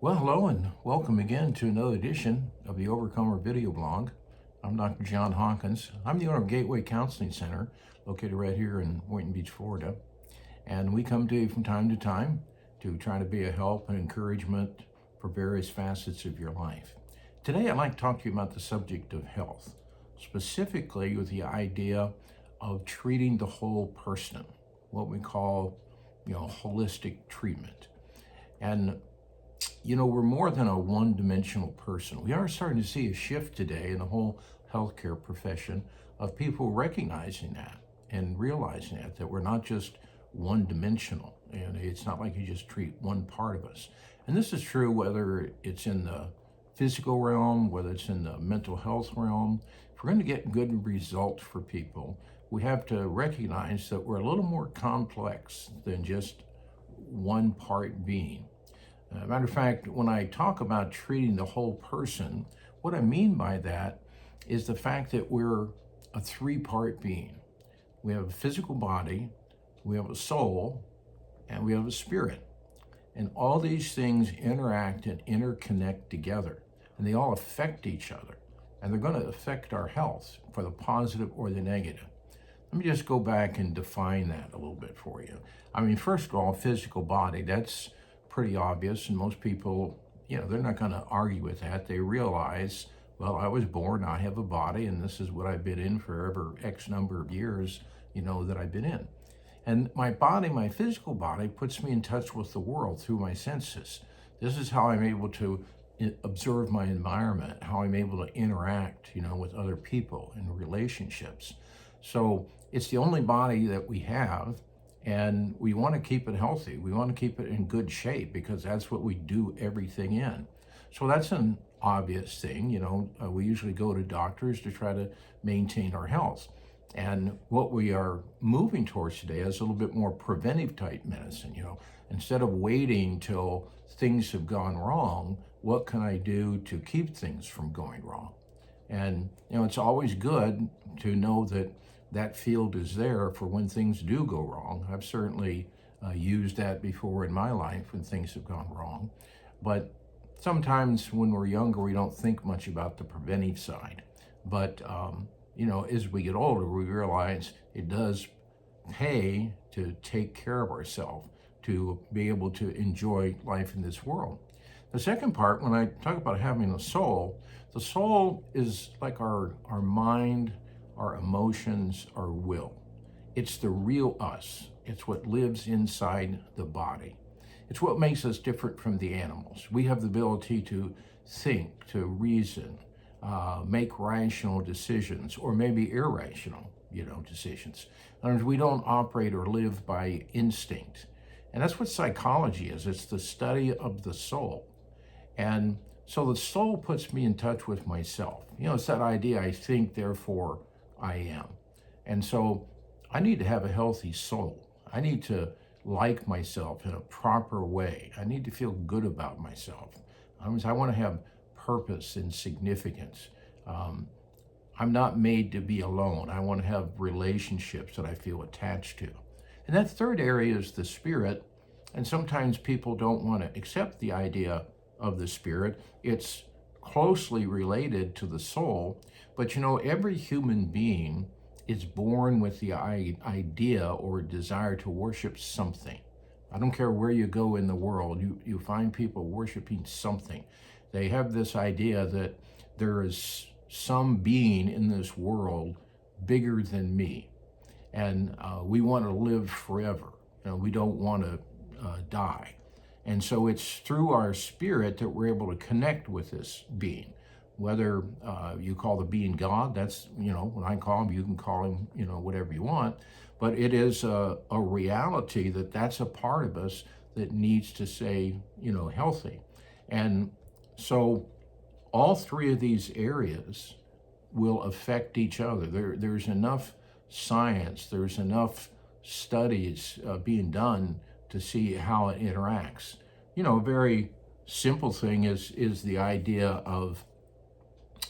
Well, hello and welcome again to another edition of the Overcomer video blog. I'm Dr. John Hawkins. I'm the owner of Gateway Counseling Center, located right here in Boynton Beach, Florida. And we come to you from time to time to try to be a help and encouragement for various facets of your life. Today, I'd like to talk to you about the subject of health, specifically with the idea of treating the whole person, what we call, holistic treatment. And we're more than a one-dimensional person. We are starting to see a shift today in the whole healthcare profession of people recognizing that and realizing that we're not just one-dimensional. And it's not like you just treat one part of us. And this is true whether it's in the physical realm, whether it's in the mental health realm. If we're going to get good results for people, we have to recognize that we're a little more complex than just one part being. Matter of fact, when I talk about treating the whole person, what I mean by that is the fact that we're a three-part being. We have a physical body, we have a soul, and we have a spirit. And all these things interact and interconnect together, and they all affect each other. And they're going to affect our health for the positive or the negative. Let me just go back and define that a little bit for you. First of all, physical body, that's pretty obvious, and most people, they're not going to argue with that. They realize, well, I was born, I have a body, and this is what I've been in for ever X number of years, that I've been in. And my body, my physical body, puts me in touch with the world through my senses. This is how I'm able to observe my environment, how I'm able to interact, with other people and relationships. So it's the only body that we have, and we want to keep it healthy. We want to keep it in good shape because that's what we do everything in. So that's an obvious thing. We usually go to doctors to try to maintain our health. And what we are moving towards today is a little bit more preventive type medicine. Instead of waiting till things have gone wrong, what can I do to keep things from going wrong? And, it's always good to know that field is there for when things do go wrong. I've certainly used that before in my life when things have gone wrong. But sometimes when we're younger, we don't think much about the preventive side. But, as we get older, we realize it does pay to take care of ourselves, to be able to enjoy life in this world. The second part, when I talk about having a soul, the soul is like our mind, our emotions, our will. It's the real us. It's what lives inside the body. It's what makes us different from the animals. We have the ability to think, to reason, make rational decisions, or maybe irrational, decisions. In other words, we don't operate or live by instinct. And that's what psychology is. It's the study of the soul. And so the soul puts me in touch with myself. It's that idea, I think, therefore I am. And so I need to have a healthy soul. I need to like myself in a proper way. I need to feel good about myself. I want to have purpose and significance. I'm not made to be alone. I want to have relationships that I feel attached to. And that third area is the spirit. And sometimes people don't want to accept the idea of the spirit. It's closely related to the soul, but every human being is born with the idea or desire to worship something. I don't care where you go in the world, you find people worshiping something. They have this idea that there is some being in this world bigger than me, and we want to live forever. We don't want to die. And so it's through our spirit that we're able to connect with this being. Whether you call the being God, that's, when I call him, you can call him, whatever you want. But it is a reality that's a part of us that needs to stay, healthy. And so all three of these areas will affect each other. There's enough science, there's enough studies being done to see how it interacts. A very simple thing is the idea of,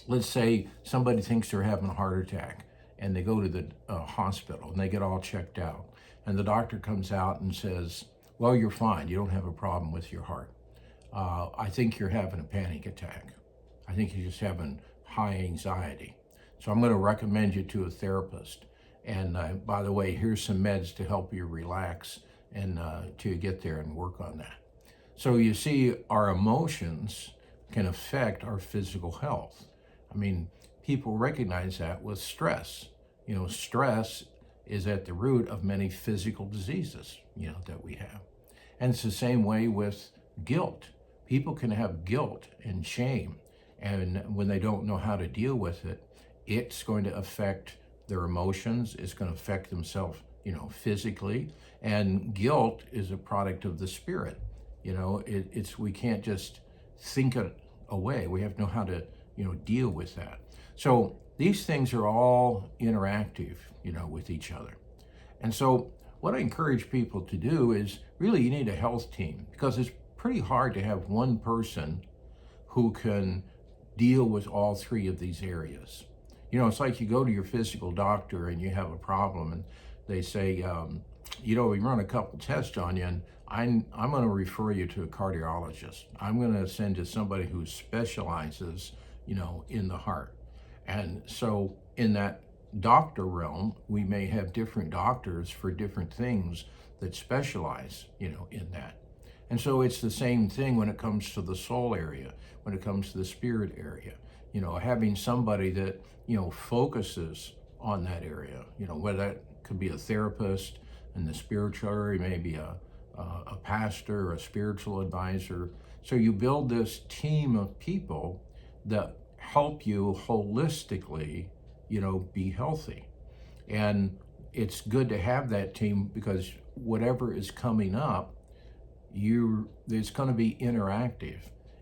let's say somebody thinks they're having a heart attack and they go to the hospital and they get all checked out. And the doctor comes out and says, well, you're fine. You don't have a problem with your heart. I think you're having a panic attack. I think you're just having high anxiety. So I'm going to recommend you to a therapist. And by the way, here's some meds to help you relax and to get there and work on that. So you see, our emotions can affect our physical health. I mean, people recognize that with stress. You know, stress is at the root of many physical diseases, that we have. And it's the same way with guilt. People can have guilt and shame, and when they don't know how to deal with it, it's going to affect their emotions. It's going to affect themselves, physically. And guilt is a product of the spirit. It's we can't just think it away. We have to know how to, deal with that. So these things are all interactive, with each other. And so what I encourage people to do is really you need a health team, because it's pretty hard to have one person who can deal with all three of these areas. It's like you go to your physical doctor and you have a problem and they say, we run a couple tests on you and I'm going to refer you to a cardiologist. I'm going to send you somebody who specializes, in the heart. And so in that doctor realm, we may have different doctors for different things that specialize, in that. And so it's the same thing when it comes to the soul area, when it comes to the spirit area. Having somebody that, focuses on that area, whether that could be a therapist in the spiritual area, maybe a pastor or a spiritual advisor. So you build this team of people that help you holistically, be healthy. And it's good to have that team because whatever is coming up, it's going to be interactive,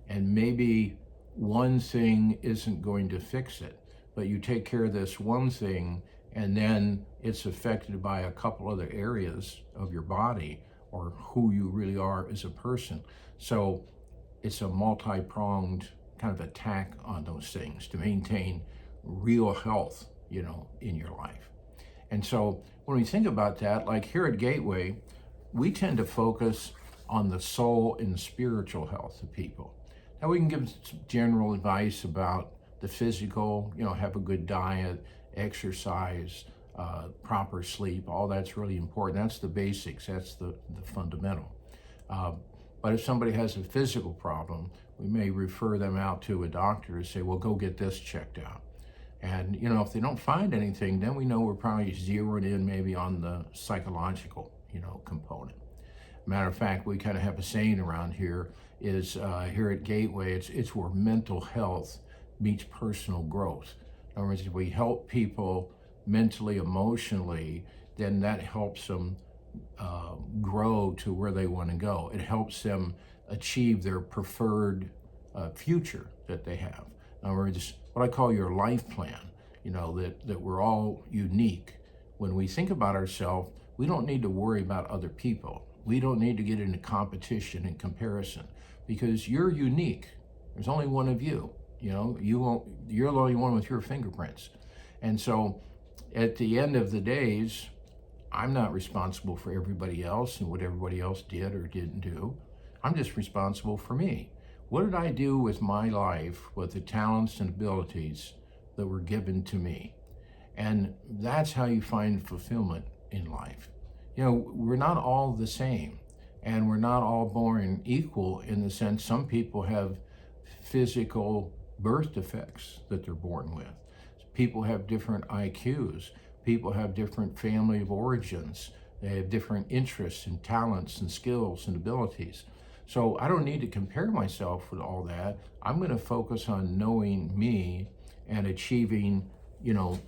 and maybe one thing isn't going to fix it, but you take care of this one thing and then it's affected by a couple other areas of your body or who you really are as a person. So it's a multi-pronged kind of attack on those things to maintain real health, in your life. And so when we think about that, like here at Gateway, we tend to focus on the soul and spiritual health of people. Now we can give general advice about the physical, have a good diet, exercise, proper sleep, all that's really important. That's the basics, that's the fundamental. But if somebody has a physical problem, we may refer them out to a doctor and say, well, go get this checked out. And, if they don't find anything, then we know we're probably zeroing in maybe on the psychological, component. Matter of fact, we kind of have a saying around here is here at Gateway, it's where mental health meets personal growth. In other words, if we help people mentally, emotionally, then that helps them grow to where they want to go. It helps them achieve their preferred future that they have. In other words, what I call your life plan, that we're all unique. When we think about ourselves, we don't need to worry about other people. We don't need to get into competition and comparison because you're unique. There's only one of you. You're the only one with your fingerprints. And so at the end of the days, I'm not responsible for everybody else and what everybody else did or didn't do. I'm just responsible for me. What did I do with my life with the talents and abilities that were given to me? And that's how you find fulfillment in life. We're not all the same, and we're not all born equal in the sense some people have physical birth defects that they're born with. People have different IQs. People have different family of origins. They have different interests and talents and skills and abilities. So I don't need to compare myself with all that. I'm going to focus on knowing me and achieving,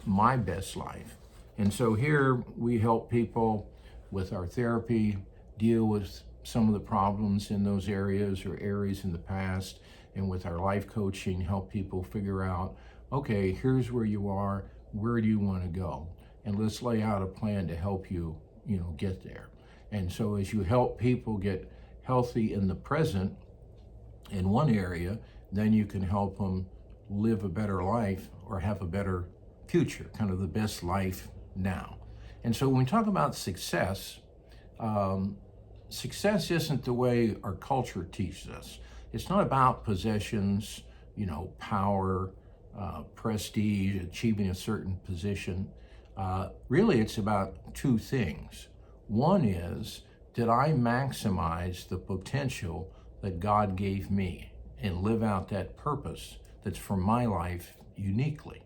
my best life. And so here we help people with our therapy deal with some of the problems in those areas or areas in the past, and with our life coaching help people figure out, okay, here's where you are, where do you want to go? And let's lay out a plan to help you, get there. And so as you help people get healthy in the present in one area, then you can help them live a better life or have a better future, kind of the best life now. And so when we talk about success, success isn't the way our culture teaches us. It's not about possessions, power, prestige, achieving a certain position. Really, it's about two things. One is, did I maximize the potential that God gave me and live out that purpose that's for my life uniquely,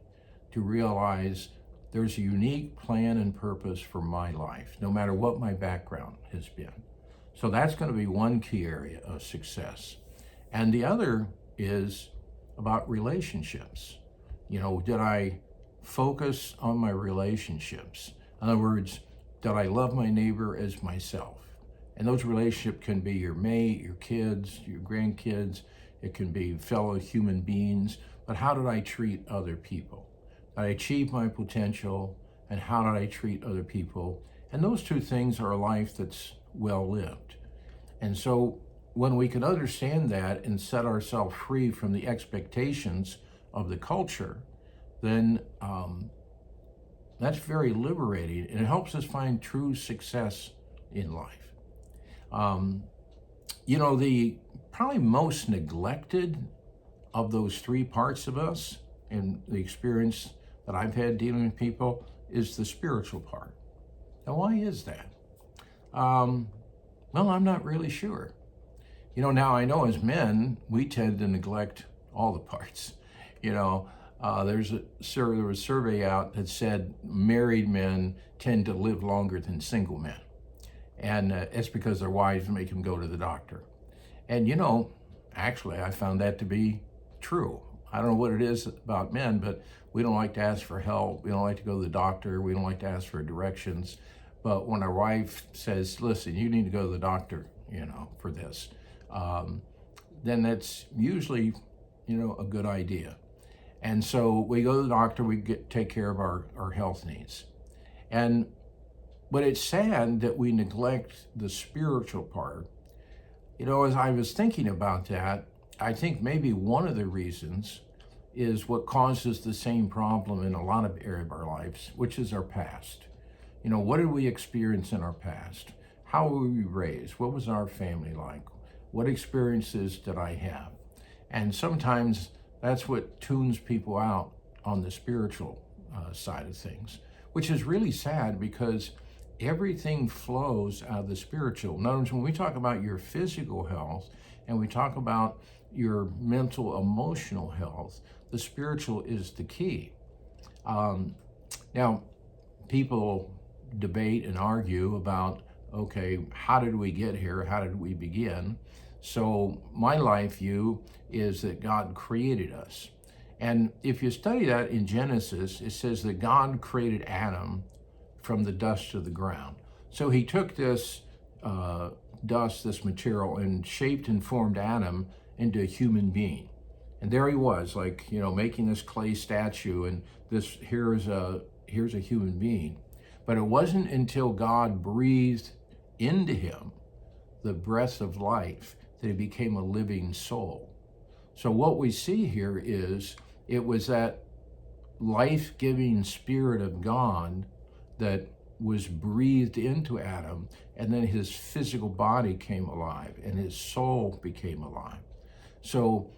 to realize there's a unique plan and purpose for my life, no matter what my background has been. So that's going to be one key area of success. And the other is about relationships. Did I focus on my relationships? In other words, did I love my neighbor as myself? And those relationships can be your mate, your kids, your grandkids. It can be fellow human beings. But how did I treat other people? Did I achieve my potential? And how did I treat other people? And those two things are a life that's well lived. And so when we can understand that and set ourselves free from the expectations of the culture, then that's very liberating, and it helps us find true success in life. The probably most neglected of those three parts of us, and the experience that I've had dealing with people, is the spiritual part. Now, why is that? Well, I'm not really sure. Now I know as men, we tend to neglect all the parts. There was a survey out that said married men tend to live longer than single men. And it's because their wives make them go to the doctor. And actually I found that to be true. I don't know what it is about men, but we don't like to ask for help. We don't like to go to the doctor. We don't like to ask for directions. But when our wife says, listen, you need to go to the doctor, for this, then that's usually, a good idea. And so we go to the doctor, we take care of our health needs. But it's sad that we neglect the spiritual part. As I was thinking about that, I think maybe one of the reasons is what causes the same problem in a lot of areas of our lives, which is our past. What did we experience in our past? How were we raised? What was our family like? What experiences did I have? And sometimes that's what tunes people out on the spiritual side of things, which is really sad because everything flows out of the spiritual. In other words, when we talk about your physical health and we talk about your mental, emotional health, the spiritual is the key. Now, people debate and argue about, okay, how did we get here? How did we begin? So my life view is that God created us. And if you study that in Genesis, it says that God created Adam from the dust of the ground. So he took this dust, this material, and shaped and formed Adam into a human being. And there he was, making this clay statue, and here's a human being. But it wasn't until God breathed into him the breath of life that he became a living soul. So what we see here is it was that life-giving Spirit of God that was breathed into Adam, and then his physical body came alive and his soul became alive. So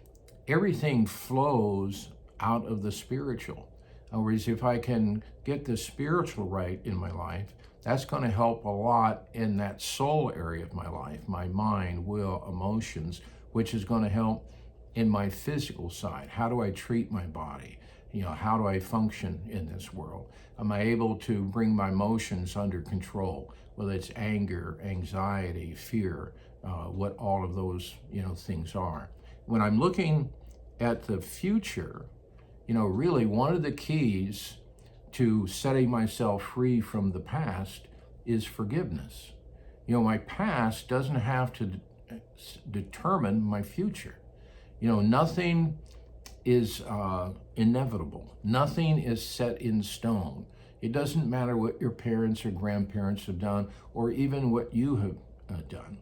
everything flows out of the spiritual. In other words, if I can get the spiritual right in my life, that's going to help a lot in that soul area of my life, my mind, will, emotions, which is going to help in my physical side. How do I treat my body? How do I function in this world? Am I able to bring my emotions under control, whether it's anger, anxiety, fear, what all of those, things are. When I'm looking at the future, really one of the keys to setting myself free from the past is forgiveness. My past doesn't have to determine my future. Nothing is inevitable. Nothing is set in stone. It doesn't matter what your parents or grandparents have done, or even what you have done.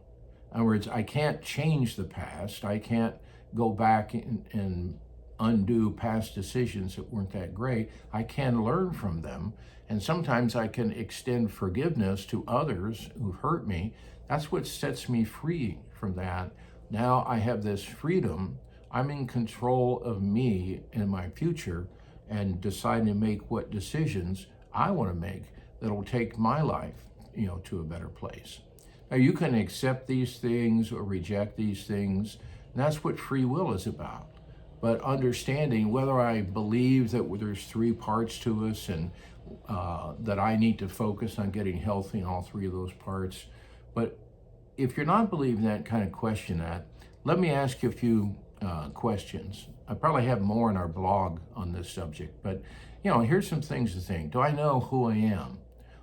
In other words, I can't change the past. I can't go back and undo past decisions that weren't that great. I can learn from them. And sometimes I can extend forgiveness to others who hurt me. That's what sets me free from that. Now I have this freedom. I'm in control of me and my future and deciding to make what decisions I want to make that'll take my life, to a better place. Now you can accept these things or reject these things, and that's what free will is about. But understanding whether I believe that there's three parts to us and that I need to focus on getting healthy in all three of those parts. But if you're not believing that, kind of question that. Let me ask you a few questions. I probably have more in our blog on this subject, but here's some things to think. Do I know who I am?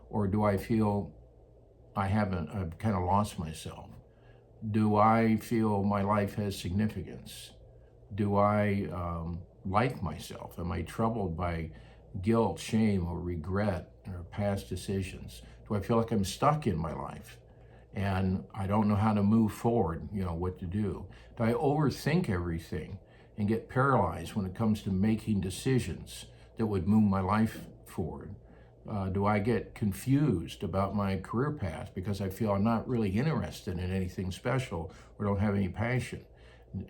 Or do I feel I've kind of lost myself? Do I feel my life has significance? Do I like myself? Am I troubled by guilt, shame, or regret, or past decisions? Do I feel like I'm stuck in my life and I don't know how to move forward, what to do? Do I overthink everything and get paralyzed when it comes to making decisions that would move my life forward? Do I get confused about my career path because I feel I'm not really interested in anything special or don't have any passion?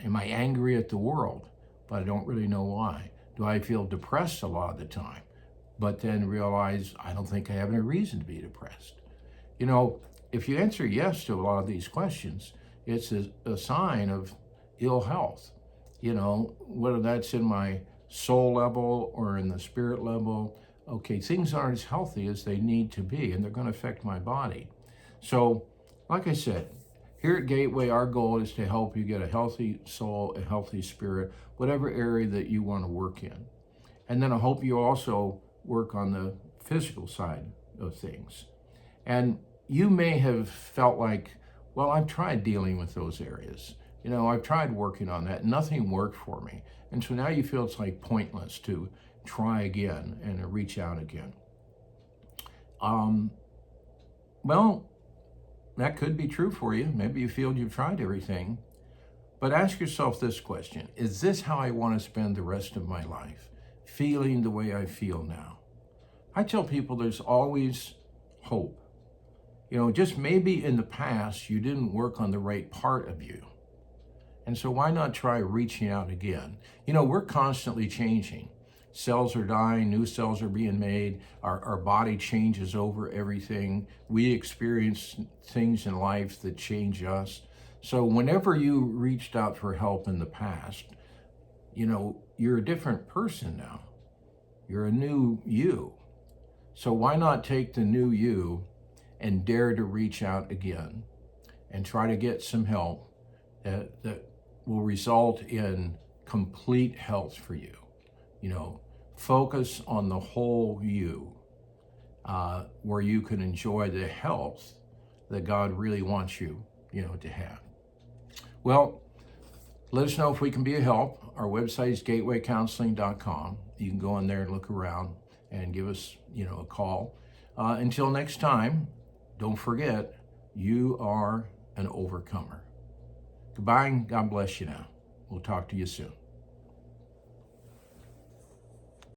Am I angry at the world, but I don't really know why? Do I feel depressed a lot of the time, but then realize I don't think I have any reason to be depressed? If you answer yes to a lot of these questions, it's a sign of ill health. Whether that's in my soul level or in the spirit level, okay, things aren't as healthy as they need to be, and they're going to affect my body. So, like I said, here at Gateway, our goal is to help you get a healthy soul, a healthy spirit, whatever area that you want to work in. And then I hope you also work on the physical side of things. And you may have felt like, well, I've tried dealing with those areas. I've tried working on that. Nothing worked for me. And so now you feel it's like pointless to try again and reach out again. Well, that could be true for you. Maybe you feel you've tried everything. But ask yourself this question: is this how I want to spend the rest of my life? Feeling the way I feel now? I tell people there's always hope. Just maybe in the past you didn't work on the right part of you. And so why not try reaching out again? We're constantly changing. Cells are dying, new cells are being made, our body changes over everything. We experience things in life that change us. So whenever you reached out for help in the past, you're a different person now. You're a new you. So why not take the new you and dare to reach out again and try to get some help that will result in complete health for you. Focus on the whole you, where you can enjoy the health that God really wants you, to have. Well, let us know if we can be a help. Our website is gatewaycounseling.com. You can go on there and look around and give us, a call. Until next time, don't forget, you are an overcomer. Goodbye, and God bless you now. We'll talk to you soon.